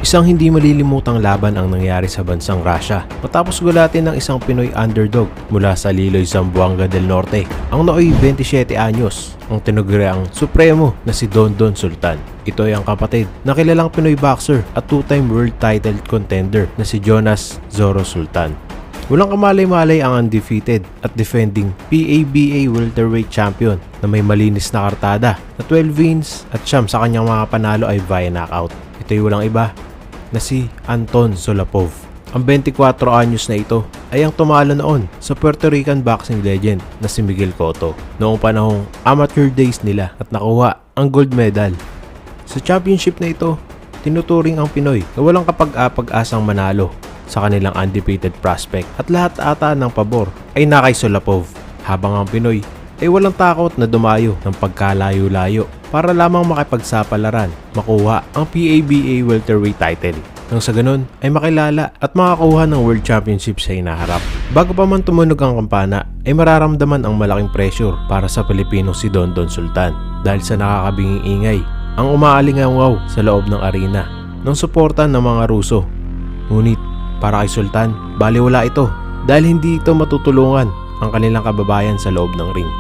Isang hindi malilimutang laban ang nangyari sa bansang Russia matapos gulatin ng isang Pinoy underdog mula sa Liloy, Zamboanga del Norte. Ang nooy 27 anyos, ang tinuguriang Supremo na si Dondon Sultan. Ito ay ang kapatid na kilalang Pinoy boxer at two-time world title contender na si Jonas Zoro Sultan. Walang kamalay-malay ang undefeated at defending PABA welterweight champion na may malinis na kartada na 12 wins at siyam sa kanyang mga panalo ay via knockout. Ito ay walang iba na si Anton Solopov. Ang 24 anyos na ito ay ang tumalo noon sa Puerto Rican boxing legend na si Miguel Cotto noong panahong amateur days nila at nakuha ang gold medal. Sa championship na ito, tinuturing ang Pinoy na walang kapag-apag-asang manalo sa kanilang undefeated prospect at lahat ata ng pabor ay nakay Solopov, habang ang Pinoy ay walang takot na dumayo ng pagkalayo-layo para lamang makipagsapalaran makuha ang PABA welterweight title. Nang sa ganun ay makilala at makakuha ng World Championship sa hinaharap. Bago pa man tumunog ang kampana ay mararamdaman ang malaking pressure para sa Pilipino si Dondon Sultan dahil sa nakakabinging ingay ang umaalingaw sa loob ng arena ng suportan ng mga Ruso. Ngunit para kay Sultan, baliwala ito dahil hindi ito matutulungan ang kanilang kababayan sa loob ng ring.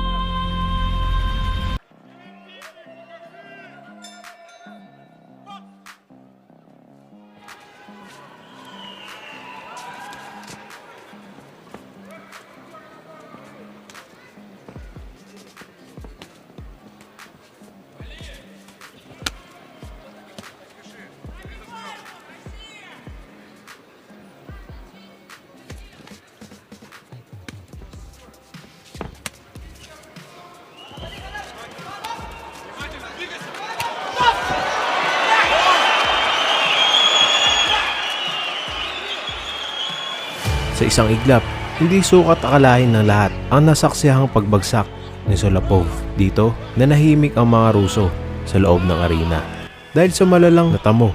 Sa isang iglap, hindi sukat akalain ng lahat ang nasaksiyahang pagbagsak ni Solopov. Dito, nanahimik ang mga Ruso sa loob ng arena. Dahil sa malalang natamo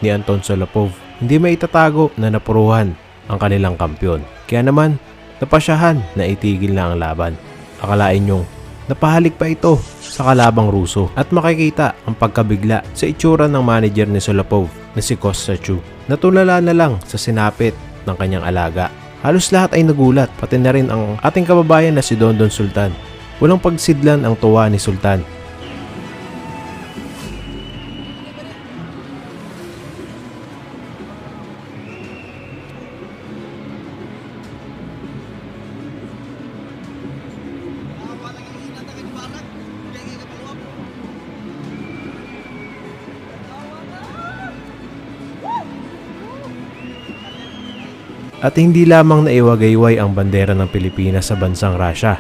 ni Anton Solopov, hindi maitatago na napuruhan ang kanilang kampyon. Kaya naman, napasyahan na itigil na ang laban. Akalain nyong napahalik pa ito sa kalabang Ruso at makikita ang pagkabigla sa itsura ng manager ni Solopov na si Kostachu. Natulala na lang sa sinapit ng kanyang alaga. Halos lahat ay nagulat, pati na rin ang ating kababayan na si Dondon Sultan. Walang pagsidlan ang tuwa ni Sultan. At hindi lamang naiwagayway ang bandera ng Pilipinas sa bansang Russia,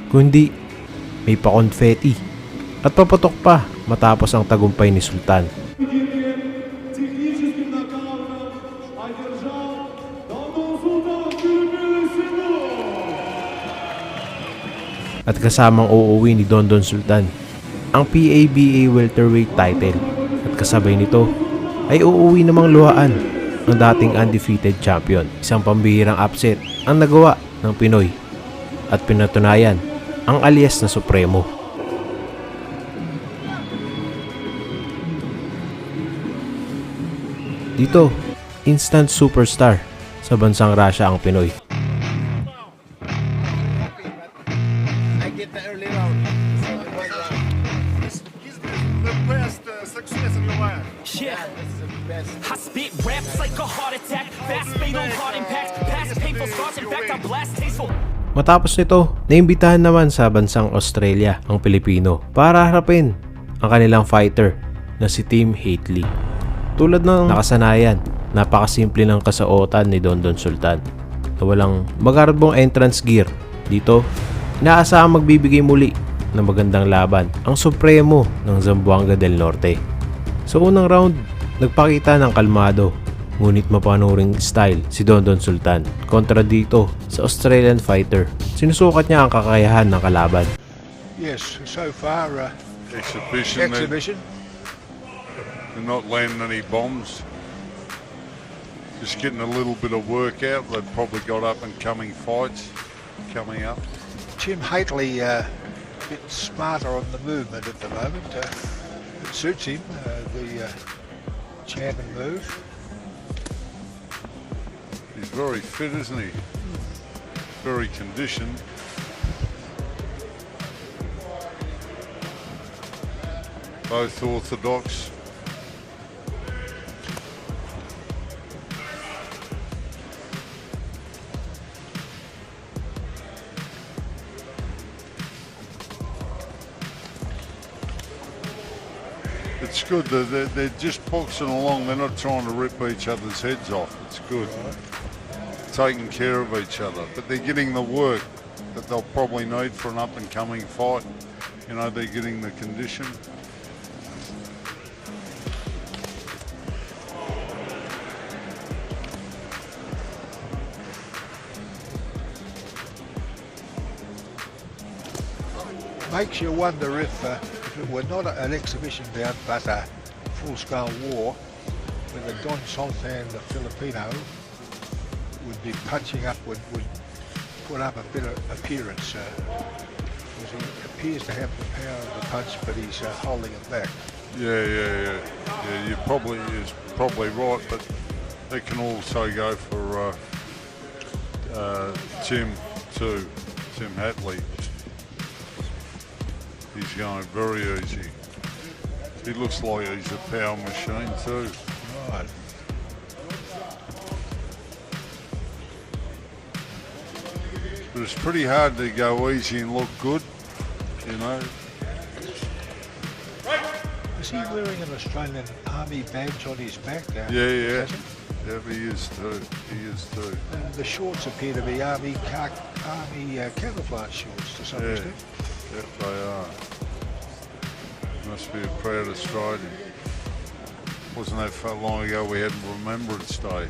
kundi may pa-confetti at paputok pa matapos ang tagumpay ni Sultan. At kasamang uuwi ni Dondon Sultan ang PABA welterweight title at kasabay nito ay uuwi namang luhaan ang dating undefeated champion. Isang pambihirang upset ang nagawa ng Pinoy at pinatunayan ang alias na Supremo. Dito, instant superstar sa bansang Russia ang Pinoy. I spit raps like a heart attack, fast fatal heart impact, past painful scars, in fact I blast tasteful. Matapos nito, naimbitahan naman sa bansang Australia ang Pilipino para harapin ang kanilang fighter na si Tim Hately. Tulad ng nakasanayan, napakasimple ng kasuotan ni Dondon Sultan na walang magarbong entrance gear. Dito, inaasahang magbibigay muli ng magandang laban ang Supremo ng Zamboanga del Norte. Sa unang round, nagpakita ng kalmado ngunit mapanuring style si Dondon Sultan. Kontra dito sa Australian fighter, sinusukat niya ang kakayahan ng kalaban. Yes, so far exhibition. They're not landing any bombs. Just getting a little bit of work out. They've probably got up and coming fights coming up. Tim Hately a bit smarter on the movement at the moment. It suits him. The jab and move. He's very fit, isn't he? Very conditioned. Both orthodox. It's good that they're just boxing along. They're not trying to rip each other's heads off. It's good. Taking care of each other. But they're getting the work that they'll probably need for an up-and-coming fight. You know, they're getting the condition. Makes you wonder if it were not an exhibition bout but a full-scale war, whether Don Sultan, the Filipino, would be punching up, would put up a better appearance. Because he appears to have the power of the punch, but he's holding it back. Yeah. You is probably right, but they can also go for Tim too, Tim Hatley. He's going very easy. He looks like he's a power machine too. Right. But it's pretty hard to go easy and look good, you know. Is he wearing an Australian Army badge on his back? Yeah. He? Yeah, he is too. He is too. And the shorts appear to be Army camouflage shorts to some extent. Yep, they are. Must be a proud Australian. Wasn't that so long ago we had Remembrance Day?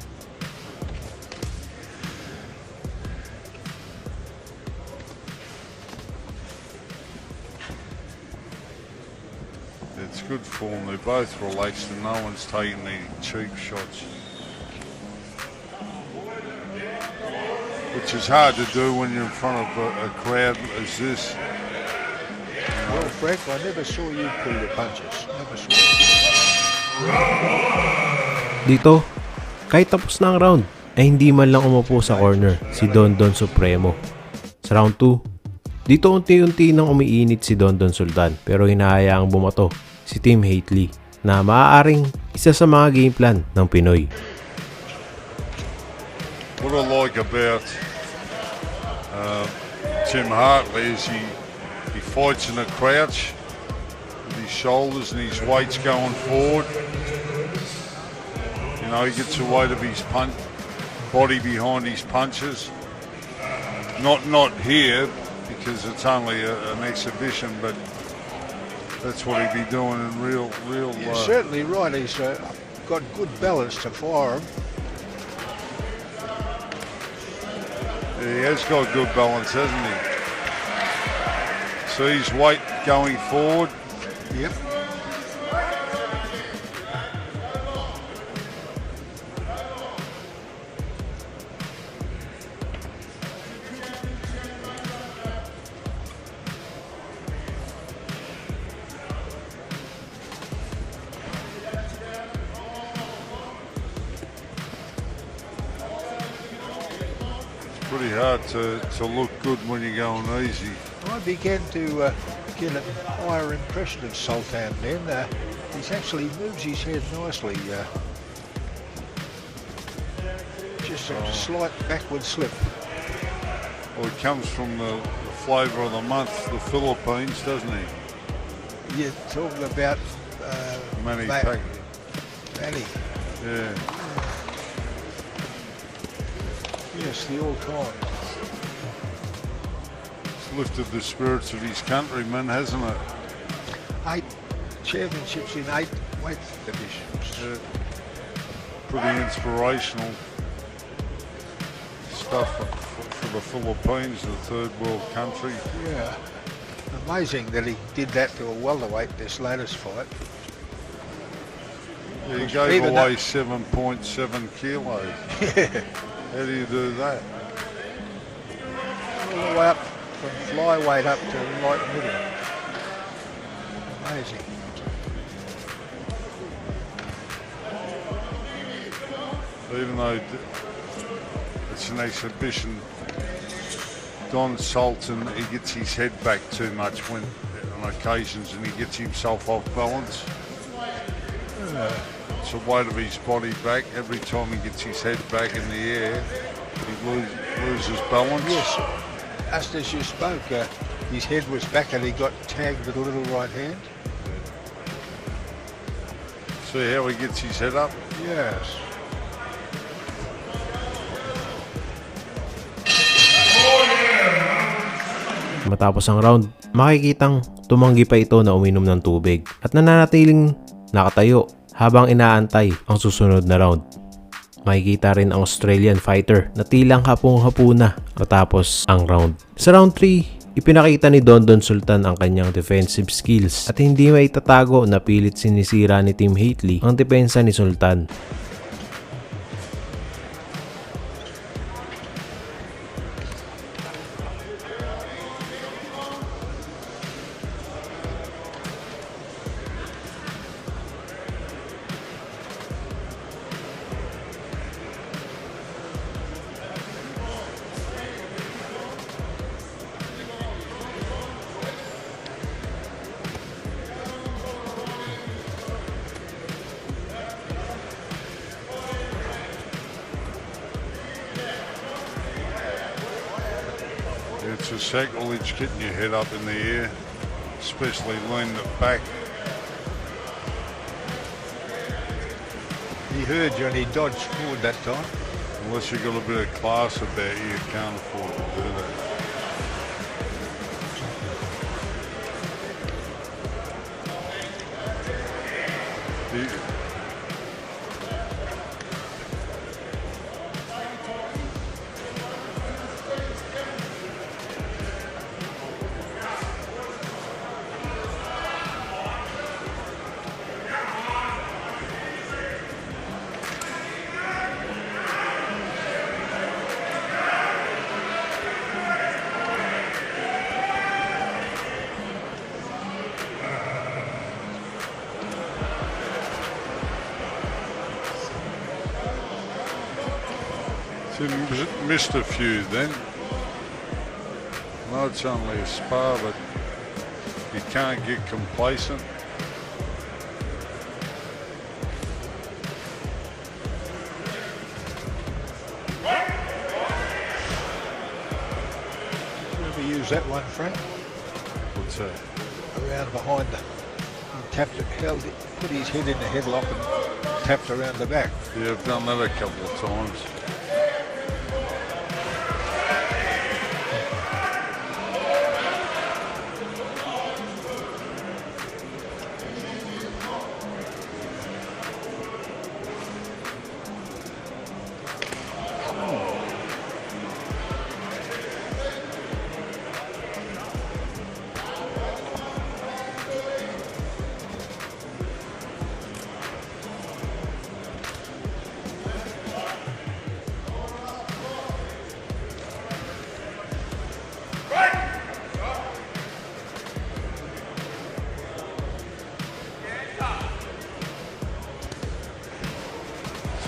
It's good form. They're both relaxed and no one's taking any cheap shots. Which is hard to do when you're in front of a crowd as this. Well, Frank, I never saw you pull your punches. Never saw you. Dito, kahit tapos na ang round, ay hindi man lang umupo sa corner si Dondon Supremo. Sa round 2, dito unti-unti nang umiinit si Dondon Sultan pero hinahayaang bumato si Tim Hatley na maaaring isa sa mga game plan ng Pinoy. What I like about Tim Hartley is he fights in a crouch with his shoulders and his weight's going forward. You know, he gets the weight of his body behind his punches. Not here because it's only an exhibition, but that's what he'd be doing in real. You're certainly right. He's got good balance to fire him. He has got good balance, hasn't he? See his weight going forward. Yep. Pretty hard to look good when you're going easy. I began to get a higher impression of Sultan then. He actually moves his head nicely. Just a slight backward slip. Well, he comes from the flavour of the month, the Philippines, doesn't he? You're talking about Manny Manny. Pacquiao. Yeah. Yes, the all-time. It's lifted the spirits of his countrymen, hasn't it? 8 championships in 8 weight divisions. Yeah. Pretty inspirational stuff for the Philippines, the third world country. Yeah. Amazing that he did that to a welterweight this latest fight. Yeah, he gave away 7.7 kilos. Yeah. How do you do that? All the way up from flyweight up to light middle. Amazing. even though it's an exhibition, Dondon Sultan, he gets his head back too much when on occasions, and he gets himself off balance. It's the weight of his body back. Every time he gets his head back in the air, he loses balance. Yes, just as you spoke, his head was back and he got tagged with a little right hand. See how he gets his head up? Yes. Matapos ang round, makikitang tumanggi pa ito na uminom ng tubig at nananatiling nakatayo habang inaantay ang susunod na round. Makikita rin ang Australian fighter na tilang hapong-hapo na matapos ang round. Sa round 3, ipinakita ni Dondon Sultan ang kanyang defensive skills at hindi maitatago na pilit sinisira ni Team Hately ang depensa ni Sultan. It's a sacrilege getting your head up in the air, especially leaning it back. He heard you and he dodged forward that time. Unless you've got a bit of class about you, you can't afford to do that. Missed a few then. No, it's only a spar, but you can't get complacent. You ever use that one, Frank? What's that? Around behind the, he tapped it, held it, put his head in the headlock and tapped around the back. Yeah, I've done that a couple of times.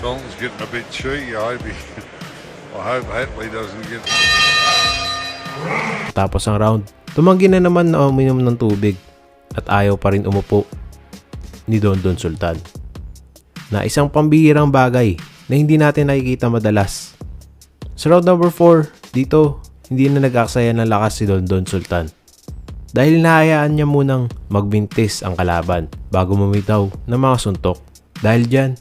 Sultan's getting a bit cheeky. I hope Hately doesn't get. Tapos ang round, tumanggi na naman na uminom ng tubig at ayaw pa rin umupo ni Dondon Sultan. Na isang pambihirang bagay na hindi natin nakikita madalas. Sa round number 4, dito hindi na nag-aksaya ng lakas si Dondon Sultan. Dahil nahayaan niya munang magbintis ang kalaban bago bumitaw ng mga suntok. Dahil dyan,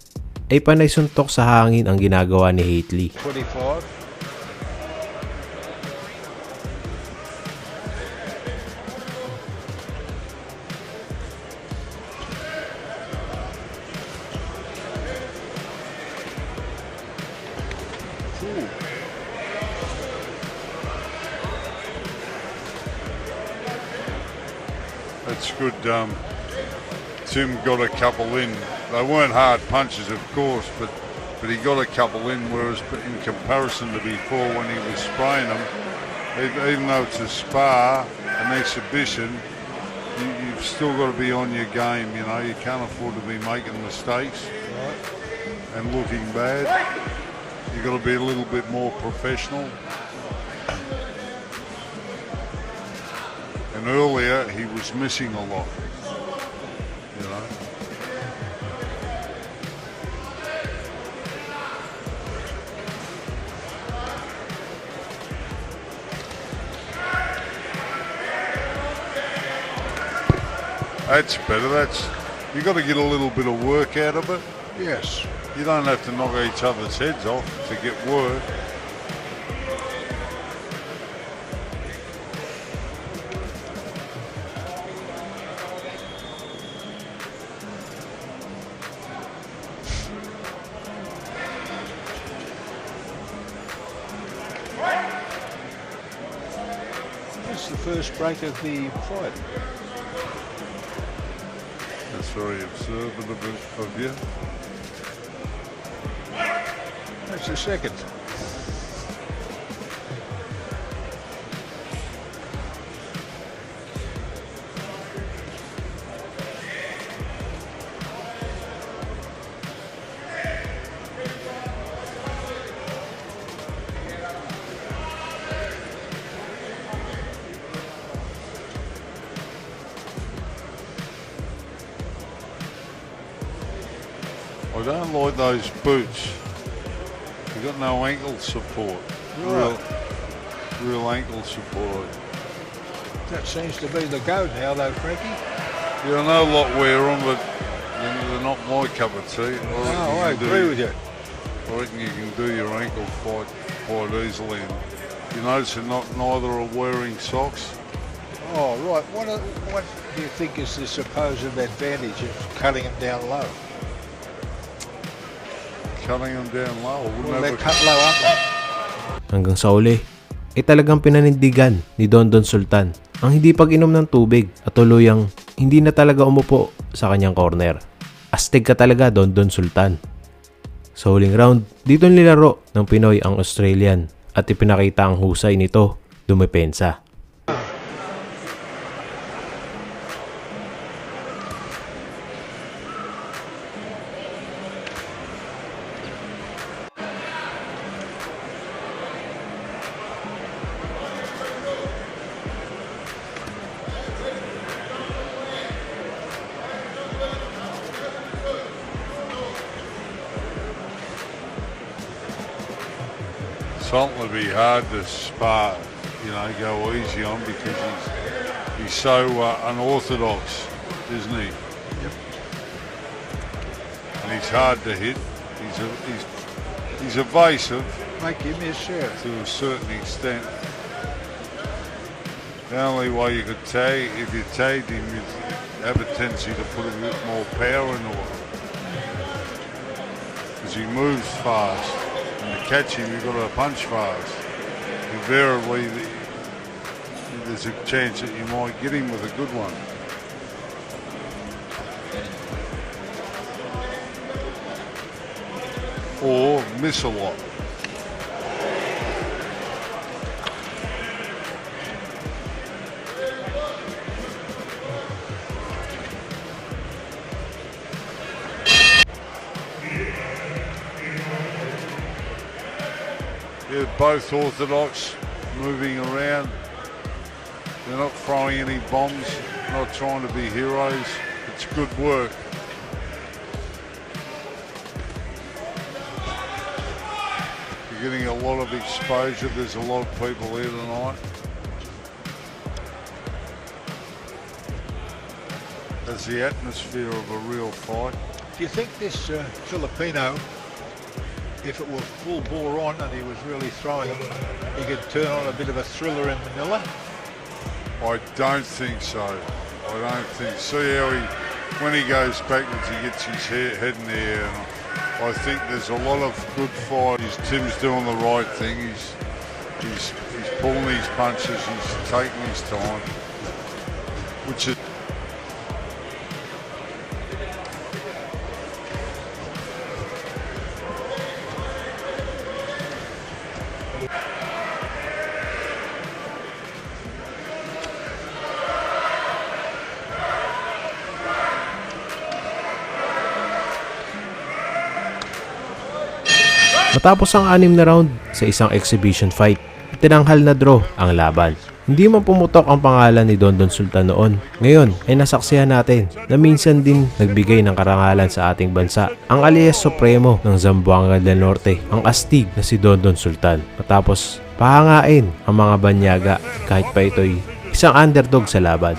ay panay suntok sa hangin ang ginagawa ni Hately. 25. That's good. Tim got a couple in. They weren't hard punches, of course, but he got a couple in, whereas in comparison to before when he was spraying them, even though it's a spar, an exhibition, you've still got to be on your game, you know. You can't afford to be making mistakes and looking bad. You've got to be a little bit more professional. And earlier he was missing a lot, you know. That's better. You got to get a little bit of work out of it. Yes. You don't have to knock each other's heads off to get work. That's the first break of the fight. That's very observant of you. That's the second. I don't like those boots. You've got no ankle support. Right. Real ankle support. That seems to be the go now, though, Frankie. Yeah, I know a lot wear them, but they're not my cup of tea. I agree with you. I reckon you can do your ankle fight quite easily. And you notice neither are wearing socks. Oh, right. What do you think is the supposed advantage of cutting them down low? Cutting them down low. Well, they cut low, aren't they? Hanggang sa uli, ay talagang pinanindigan ni Dondon Sultan ang hindi pag-inom ng tubig at tuluyang hindi na talaga umupo sa kanyang corner. Astig ka talaga, Dondon Sultan. Sa huling round, dito nilaro ng Pinoy ang Australian at ipinakita ang husay nito dumepensa. Sultan would be hard to spar, go easy on because he's so unorthodox, isn't he? Yep. And he's hard to hit. He's evasive Make him miss, yeah. to a certain extent. The only way you could tag, if you tagged him, you'd have a tendency to put a bit more power into it because he moves fast. And to catch him, you've got to punch fast. Invariably, there's a chance that you might get him with a good one. Or miss a lot. They're both orthodox, moving around. They're not throwing any bombs, not trying to be heroes. It's good work. You're getting a lot of exposure. There's a lot of people here tonight. That's the atmosphere of a real fight. Do you think this Filipino, if it was full bore on and he was really throwing them, he could turn on a bit of a thriller in Manila? I don't think so. I don't think. See how when he goes backwards, he gets his head in the air. And I think there's a lot of good fighters. Tim's doing the right thing. He's pulling his punches. He's taking his time, which is. Matapos ang 6 na round sa isang exhibition fight, tinanghal na draw ang laban. Hindi man pumutok ang pangalan ni Dondon Sultan noon. Ngayon ay nasaksihan natin na minsan din nagbigay ng karangalan sa ating bansa ang alias Supremo ng Zamboanga del Norte, ang astig na si Dondon Sultan. Matapos pahangain ang mga banyaga kahit pa ito'y isang underdog sa laban.